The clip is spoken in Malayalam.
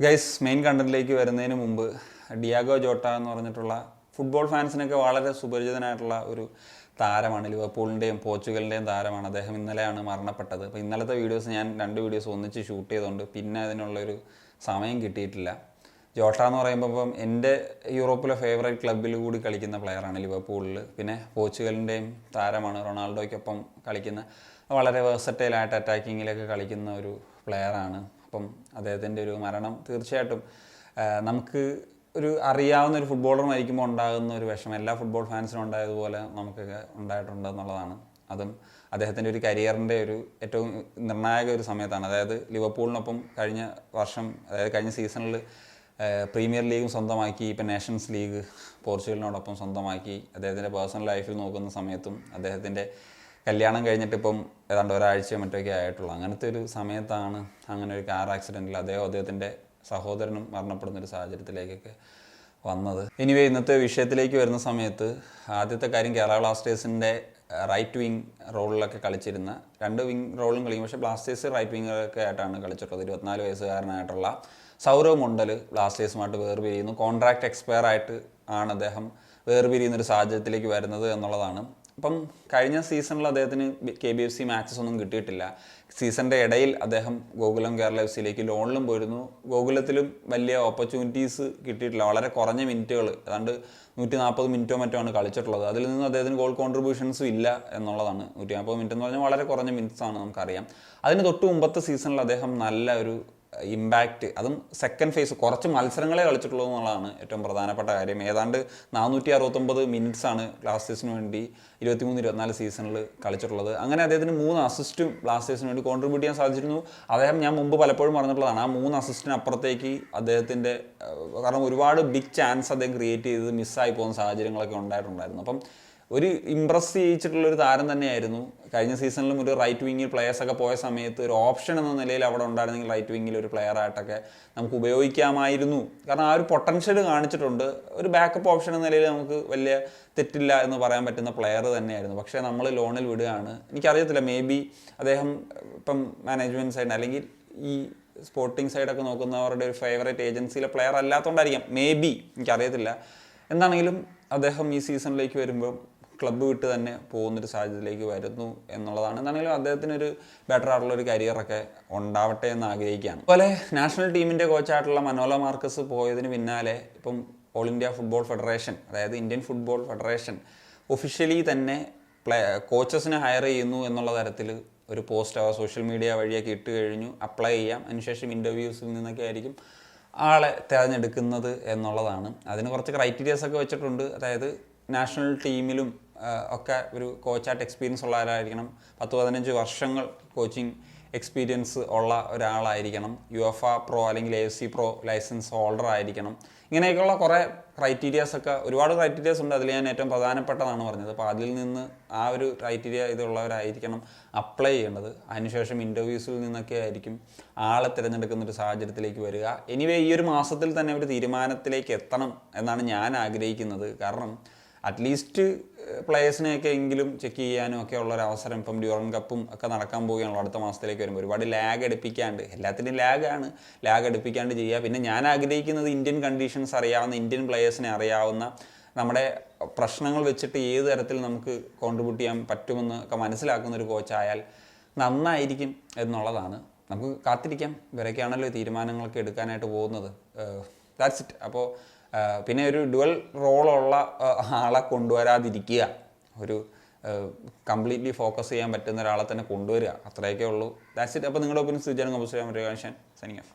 ഗൈസ് മെയിൻ കണ്ടന്റിലേക്ക് വരുന്നതിന് മുമ്പ് ഡിയാഗോ ജോട്ട എന്ന് പറഞ്ഞിട്ടുള്ള ഫുട്ബോൾ ഫാൻസിനൊക്കെ വളരെ സുപരിചിതനായിട്ടുള്ള ഒരു താരമാണ്. ലിവർപൂളിൻ്റെയും പോർച്ചുഗലിൻ്റെയും താരമാണ്. അദ്ദേഹം ഇന്നലെയാണ് മരണപ്പെട്ടത്. അപ്പോൾ ഇന്നലത്തെ വീഡിയോസ് ഞാൻ 2 വീഡിയോസ് ഒന്നിച്ച് ഷൂട്ട് ചെയ്തുകൊണ്ട് പിന്നെ അതിനുള്ളൊരു സമയം കിട്ടിയിട്ടില്ല. ജോട്ട എന്ന് പറയുമ്പോൾ ഇപ്പം എൻ്റെ യൂറോപ്പിലെ ഫേവറേറ്റ് ക്ലബ്ബിൽ കൂടി കളിക്കുന്ന പ്ലെയറാണ് ലിവർപൂളിൽ. പിന്നെ പോർച്ചുഗലിൻ്റെയും താരമാണ്, റൊണാൾഡോയ്ക്കൊപ്പം കളിക്കുന്ന വളരെ വേഴ്സറ്റൈലായിട്ട് അറ്റാക്കിങ്ങിലൊക്കെ കളിക്കുന്ന ഒരു പ്ലെയറാണ്. അപ്പം അദ്ദേഹത്തിൻ്റെ ഒരു മരണം തീർച്ചയായിട്ടും നമുക്ക് ഒരു അറിയാവുന്ന ഒരു ഫുട്ബോളർ മരിക്കുമ്പോൾ ഉണ്ടാകുന്ന ഒരു വിഷമം എല്ലാ ഫുട്ബോൾ ഫാൻസിനും ഉണ്ടായതുപോലെ നമുക്കൊക്കെ ഉണ്ടായിട്ടുണ്ടെന്നുള്ളതാണ്. അതും അദ്ദേഹത്തിൻ്റെ ഒരു കരിയറിൻ്റെ ഒരു ഏറ്റവും നിർണായക ഒരു സമയത്താണ്. അതായത് ലിവർപൂളിനൊപ്പം കഴിഞ്ഞ വർഷം, അതായത് കഴിഞ്ഞ സീസണിൽ പ്രീമിയർ ലീഗും സ്വന്തമാക്കി, ഇപ്പം നേഷൻസ് ലീഗ് പോർച്ചുഗലിനോടൊപ്പം സ്വന്തമാക്കി. അദ്ദേഹത്തിൻ്റെ പേഴ്സണൽ ലൈഫിൽ നോക്കുന്ന സമയത്തും അദ്ദേഹത്തിൻ്റെ കല്യാണം കഴിഞ്ഞിട്ട് ഇപ്പം ഏതാണ്ട് ഒരാഴ്ചയോ മറ്റൊക്കെ ആയിട്ടുള്ളൂ. അങ്ങനത്തെ ഒരു സമയത്താണ് അങ്ങനെ ഒരു കാർ ആക്സിഡൻറ്റിൽ അദ്ദേഹത്തിൻ്റെ സഹോദരനും മരണപ്പെടുന്നൊരു സാഹചര്യത്തിലേക്കൊക്കെ വന്നത്. എനിവേ, ഇന്നത്തെ വിഷയത്തിലേക്ക് വരുന്ന സമയത്ത് ആദ്യത്തെ കാര്യം, കേരള ബ്ലാസ്റ്റേഴ്സിൻ്റെ റൈറ്റ് വിങ് റോളിലൊക്കെ കളിച്ചിരുന്ന 2 വിങ് റോളും കളിക്കും. പക്ഷേ ബ്ലാസ്റ്റേഴ്സ് റൈറ്റ് വിങ്ങൊക്കെ ആയിട്ടാണ് കളിച്ചിട്ടുള്ളത്. 24 വയസ്സുകാരനായിട്ടുള്ള സൗരവ് മണ്ഡൽ ബ്ലാസ്റ്റേഴ്സുമായിട്ട് വേർപിരിയുന്നു. കോൺട്രാക്റ്റ് എക്സ്പയർ ആയിട്ട് ആണ് അദ്ദേഹം വേർപിരിയുന്നൊരു സാഹചര്യത്തിലേക്ക് വരുന്നത് എന്നുള്ളതാണ്. അപ്പം കഴിഞ്ഞ സീസണിൽ അദ്ദേഹത്തിന് KBFC മാച്ചസ് ഒന്നും കിട്ടിയിട്ടില്ല. സീസണിൻ്റെ ഇടയിൽ അദ്ദേഹം ഗോകുലം കേരള FC ലോണിലും പോയിരുന്നു. ഗോകുലത്തിലും വലിയ ഓപ്പർച്യൂണിറ്റീസ് കിട്ടിയിട്ടില്ല. വളരെ കുറഞ്ഞ മിനിറ്റുകൾ, ഏതാണ്ട് 140 മിനിറ്റോ മറ്റോ ആണ് കളിച്ചിട്ടുള്ളത്. അതിൽ നിന്ന് അദ്ദേഹത്തിന് ഗോൾ കോൺട്രിബ്യൂഷൻസും ഇല്ല എന്നുള്ളതാണ്. 140 മിനിറ്റ് എന്ന് പറഞ്ഞാൽ വളരെ കുറഞ്ഞ മിനിറ്റ്സ് ആണ്, നമുക്കറിയാം. അതിന് തൊട്ട് മുമ്പത്തെ സീസണിൽ അദ്ദേഹം നല്ല ഒരു ഇമ്പാക്റ്റ്, അതും സെക്കൻഡ് ഫേസ് കുറച്ച് മത്സരങ്ങളെ കളിച്ചിട്ടുള്ളൂ എന്നുള്ളതാണ് ഏറ്റവും പ്രധാനപ്പെട്ട കാര്യം. ഏതാണ്ട് 469 മിനിറ്റ്സാണ് ബ്ലാസ്റ്റേഴ്സിന് വേണ്ടി 23-24 സീസണിൽ കളിച്ചിട്ടുള്ളത്. അങ്ങനെ അദ്ദേഹത്തിന് 3 അസിസ്റ്റും ബ്ലാസ്റ്റേഴ്സിന് വേണ്ടി കോൺട്രിബ്യൂട്ട് ചെയ്യാൻ സാധിച്ചിരുന്നു. അദ്ദേഹം, ഞാൻ മുമ്പ് പലപ്പോഴും പറഞ്ഞിട്ടുള്ളതാണ്, ആ 3 അസിസ്റ്റിന് അപ്പുറത്തേക്ക് അദ്ദേഹത്തിൻ്റെ, കാരണം ഒരുപാട് ബിഗ് ചാൻസ് അദ്ദേഹം ക്രിയേറ്റ് ചെയ്ത് മിസ്സായി പോകുന്ന സാഹചര്യങ്ങളൊക്കെ ഉണ്ടായിട്ടുണ്ടായിരുന്നു. അപ്പം ഒരു ഇമ്പ്രസ് ചെയ്യിച്ചിട്ടുള്ളൊരു താരം തന്നെയായിരുന്നു. കഴിഞ്ഞ സീസണിലും ഒരു റൈറ്റ് വിങ്ങിൽ പ്ലെയേഴ്സൊക്കെ പോയ സമയത്ത് ഒരു ഓപ്ഷൻ എന്ന നിലയിൽ അവിടെ ഉണ്ടായിരുന്നെങ്കിൽ റൈറ്റ് വിങ്ങിൽ ഒരു പ്ലെയറായിട്ടൊക്കെ നമുക്ക് ഉപയോഗിക്കാമായിരുന്നു. കാരണം ആ ഒരു പൊട്ടൻഷ്യൽ കാണിച്ചിട്ടുണ്ട്. ഒരു ബാക്കപ്പ് ഓപ്ഷൻ എന്ന നിലയിൽ നമുക്ക് വലിയ തെറ്റില്ല എന്ന് പറയാൻ പറ്റുന്ന പ്ലെയർ തന്നെയായിരുന്നു. പക്ഷേ നമ്മൾ ലോണിൽ വിടുകയാണ്. എനിക്കറിയത്തില്ല, മേ ബി അദ്ദേഹം ഇപ്പം മാനേജ്മെൻറ്റ് സൈഡ് അല്ലെങ്കിൽ ഈ സ്പോർട്ടിംഗ് സൈഡൊക്കെ നോക്കുന്നവരുടെ ഒരു ഫേവറേറ്റ് ഏജൻസിയിലെ പ്ലെയർ അല്ലാത്തതുകൊണ്ടായിരിക്കാം, മേ ബി, എനിക്കറിയത്തില്ല. എന്താണെങ്കിലും അദ്ദേഹം ഈ സീസണിലേക്ക് വരുമ്പോൾ ക്ലബ്ബ് വിട്ട് തന്നെ പോകുന്നൊരു സാഹചര്യത്തിലേക്ക് വരുന്നു എന്നുള്ളതാണ്. എന്താണെങ്കിലും അദ്ദേഹത്തിനൊരു ബെറ്റർ ആയിട്ടുള്ളൊരു കരിയറൊക്കെ ഉണ്ടാവട്ടെ എന്ന് ആഗ്രഹിക്കുകയാണ്. അതുപോലെ നാഷണൽ ടീമിൻ്റെ കോച്ചായിട്ടുള്ള മനോല മാർക്കസ് പോയതിന് പിന്നാലെ ഇപ്പം ഓൾ ഇന്ത്യ ഫുട്ബോൾ ഫെഡറേഷൻ, അതായത് ഇന്ത്യൻ ഫുട്ബോൾ ഫെഡറേഷൻ ഒഫീഷ്യലി തന്നെ കോച്ചസിനെ ഹയർ ചെയ്യുന്നു എന്നുള്ള തരത്തിൽ ഒരു പോസ്റ്റ് അവർ സോഷ്യൽ മീഡിയ വഴിയൊക്കെ ഇട്ട് കഴിഞ്ഞു. അപ്ലൈ ചെയ്യാം, അതിനുശേഷം ഇൻ്റർവ്യൂസിൽ നിന്നൊക്കെ ആയിരിക്കും ആളെ തിരഞ്ഞെടുക്കുന്നത് എന്നുള്ളതാണ്. അതിന് കുറച്ച് ക്രൈറ്റീരിയാസൊക്കെ വെച്ചിട്ടുണ്ട്. അതായത് നാഷണൽ ടീമിലും ഒക്കെ ഒരു കോച്ചായിട്ട് എക്സ്പീരിയൻസ് ഉള്ളവരായിരിക്കണം, 10-15 വർഷങ്ങൾ കോച്ചിങ് എക്സ്പീരിയൻസ് ഉള്ള ഒരാളായിരിക്കണം, UEFA പ്രോ അല്ലെങ്കിൽ AFC പ്രോ ലൈസൻസ് ഹോൾഡർ ആയിരിക്കണം. ഇങ്ങനെയൊക്കെയുള്ള കുറേ ക്രൈറ്റീരിയാസൊക്കെ, ഒരുപാട് ക്രൈറ്റീരിയാസ് ഉണ്ട്. അതിൽ ഞാൻ ഏറ്റവും പ്രധാനപ്പെട്ടതാണ് പറഞ്ഞത്. അപ്പോൾ അതിൽ നിന്ന് ആ ഒരു ക്രൈറ്റീരിയ ഇതുള്ളവരായിരിക്കണം അപ്ലൈ ചെയ്യേണ്ടത്. അതിനുശേഷം ഇൻ്റർവ്യൂസിൽ നിന്നൊക്കെ ആയിരിക്കും ആളെ തിരഞ്ഞെടുക്കുന്നൊരു സാഹചര്യത്തിലേക്ക് വരിക. എനിവേ, ഈ ഒരു മാസത്തിൽ തന്നെ ഒരു തീരുമാനത്തിലേക്ക് എത്തണം എന്നാണ് ഞാൻ ആഗ്രഹിക്കുന്നത്. കാരണം അറ്റ്ലീസ്റ്റ് പ്ലേയേഴ്സിനെയൊക്കെ എങ്കിലും ചെക്ക് ചെയ്യാനും ഒക്കെ ഉള്ളൊരവസരം ഇപ്പം ഡ്യൂറൻ കപ്പും ഒക്കെ നടക്കാൻ പോവുകയാണല്ലോ അടുത്ത മാസത്തിലേക്ക് വരുമ്പോൾ. ഒരുപാട് ലാഗ് എടുപ്പിക്കാണ്ട്, എല്ലാത്തിൻ്റെയും ലാഗ് എടുപ്പിക്കാണ്ട് ചെയ്യുക. പിന്നെ ഞാൻ ആഗ്രഹിക്കുന്നത് ഇന്ത്യൻ കണ്ടീഷൻസ് അറിയാവുന്ന, ഇന്ത്യൻ പ്ലേയേഴ്സിനെ അറിയാവുന്ന, നമ്മുടെ പ്രശ്നങ്ങൾ വെച്ചിട്ട് ഏത് തരത്തിൽ നമുക്ക് കോൺട്രിബ്യൂട്ട് ചെയ്യാൻ പറ്റുമെന്ന് ഒക്കെ മനസ്സിലാക്കുന്ന ഒരു കോച്ചായാൽ നന്നായിരിക്കും എന്നുള്ളതാണ്. നമുക്ക് കാത്തിരിക്കാം. ഇവരൊക്കെയാണല്ലോ തീരുമാനങ്ങളൊക്കെ എടുക്കാനായിട്ട് പോകുന്നത്. That's it. അപ്പോൾ പിന്നെ ഒരു ഡുവൽ റോളുള്ള ആളെ കൊണ്ടുവരാതിരിക്കുക, ഒരു കംപ്ലീറ്റ്ലി ഫോക്കസ് ചെയ്യാൻ പറ്റുന്ന ഒരാളെ തന്നെ കൊണ്ടുവരിക, അത്രയൊക്കെ ഉള്ളൂ. That's it. അപ്പോൾ നിങ്ങളുടെ ഒപ്പീനിയൻ സൂചന കമ്പോസ് ചെയ്യാൻ പറ്റുക. Signing off.